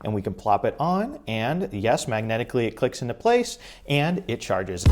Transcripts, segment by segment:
and we can plop it on, and yes, magnetically it clicks into place and it charges.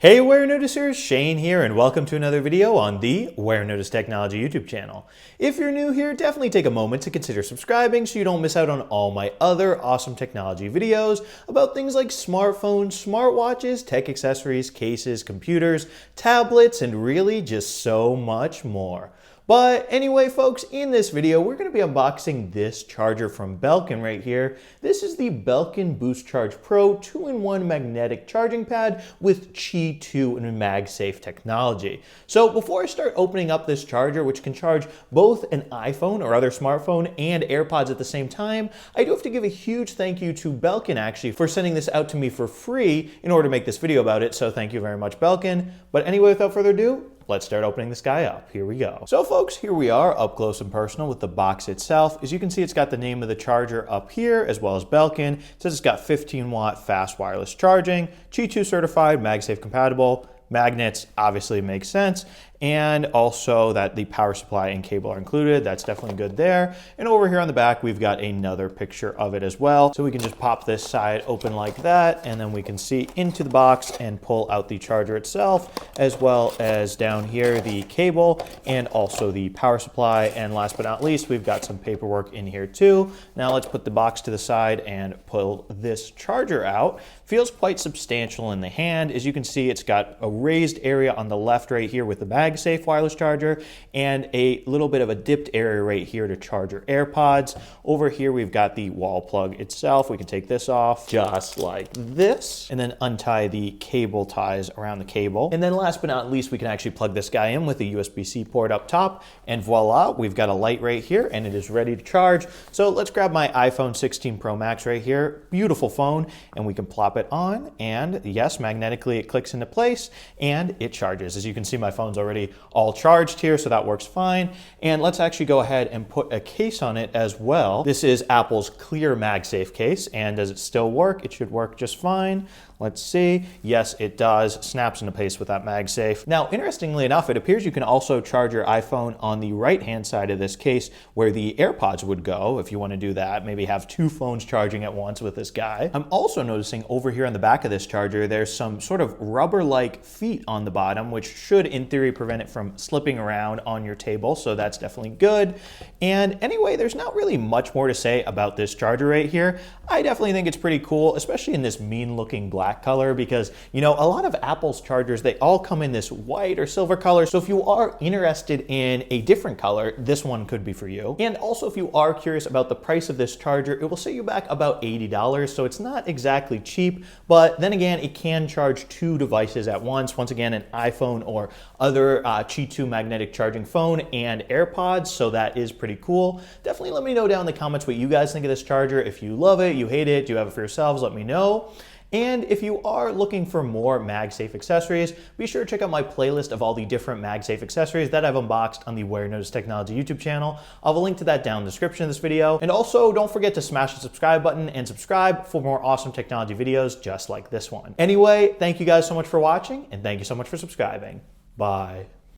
Hey Warenoticers, Shane here, and welcome to another video on the Warenotice Technology YouTube channel. If you're new here, definitely take a moment to consider subscribing so you don't miss out on all my other awesome technology videos about things like smartphones, smartwatches, tech accessories, cases, computers, tablets, and really just so much more. But anyway, folks, in this video, we're going to be unboxing this charger from Belkin right here. This is the Belkin BoostCharge Pro 2-in-1 magnetic charging pad with Qi 2 and MagSafe technology. So before I start opening up this charger, which can charge both an iPhone or other smartphone and AirPods at the same time, I do have to give a huge thank you to Belkin actually for sending this out to me for free in order to make this video about it. So thank you very much, Belkin. But anyway, without further ado, let's start opening this guy up. Here we go. So folks, here we are up close and personal with the box itself. As you can see, it's got the name of the charger up here as well as Belkin. It says it's got 15-watt fast wireless charging, Qi 2 certified, MagSafe compatible, magnets obviously makes sense, and also that the power supply and cable are included. That's definitely good there. And over here on the back, we've got another picture of it as well. So we can just pop this side open like that, and then we can see into the box and pull out the charger itself, as well as down here, the cable and also the power supply. And last but not least, we've got some paperwork in here too. Now let's put the box to the side and pull this charger out. Feels quite substantial in the hand. As you can see, it's got a raised area on the left right here with the MagSafe wireless charger and a little bit of a dipped area right here to charge your AirPods. Over here we've got the wall plug itself. We can take this off just like this and then untie the cable ties around the cable. And then last but not least, we can actually plug this guy in with a USB-C port up top, and voila, we've got a light right here and it is ready to charge. So let's grab my iPhone 16 Pro Max right here. Beautiful phone, and we can plop it on, and yes, magnetically it clicks into place and it charges. As you can see, my phone's already all charged here, so that works fine. And let's actually go ahead and put a case on it as well. This is Apple's clear MagSafe case, and does it still work? It should work just fine. Let's see. Yes, it does. Snaps into place with that MagSafe. Now, interestingly enough, it appears you can also charge your iPhone on the right-hand side of this case where the AirPods would go if you want to do that. Maybe have two phones charging at once with this guy. I'm also noticing over here on the back of this charger, there's some sort of rubber-like feet on the bottom, which should, in theory, prevent it from slipping around on your table. So that's definitely good. And anyway, there's not really much more to say about this charger right here. I definitely think it's pretty cool, especially in this mean-looking black color, because you know, a lot of Apple's chargers, they all come in this white or silver color. So if you are interested in a different color, this one could be for you. And also, if you are curious about the price of this charger, it will set you back about $80. So it's not exactly cheap, but then again, it can charge two devices at once. Once again, an iPhone or other Qi 2 magnetic charging phone and AirPods. So that is pretty cool. Definitely let me know down in the comments what you guys think of this charger. If you love it, you hate it, do you have it for yourselves, let me know. And if you are looking for more MagSafe accessories, be sure to check out my playlist of all the different MagSafe accessories that I've unboxed on the Warenotice Technology YouTube channel. I'll have a link to that down in the description of this video. And also, don't forget to smash the subscribe button and subscribe for more awesome technology videos just like this one. Anyway, thank you guys so much for watching, and thank you so much for subscribing. Bye.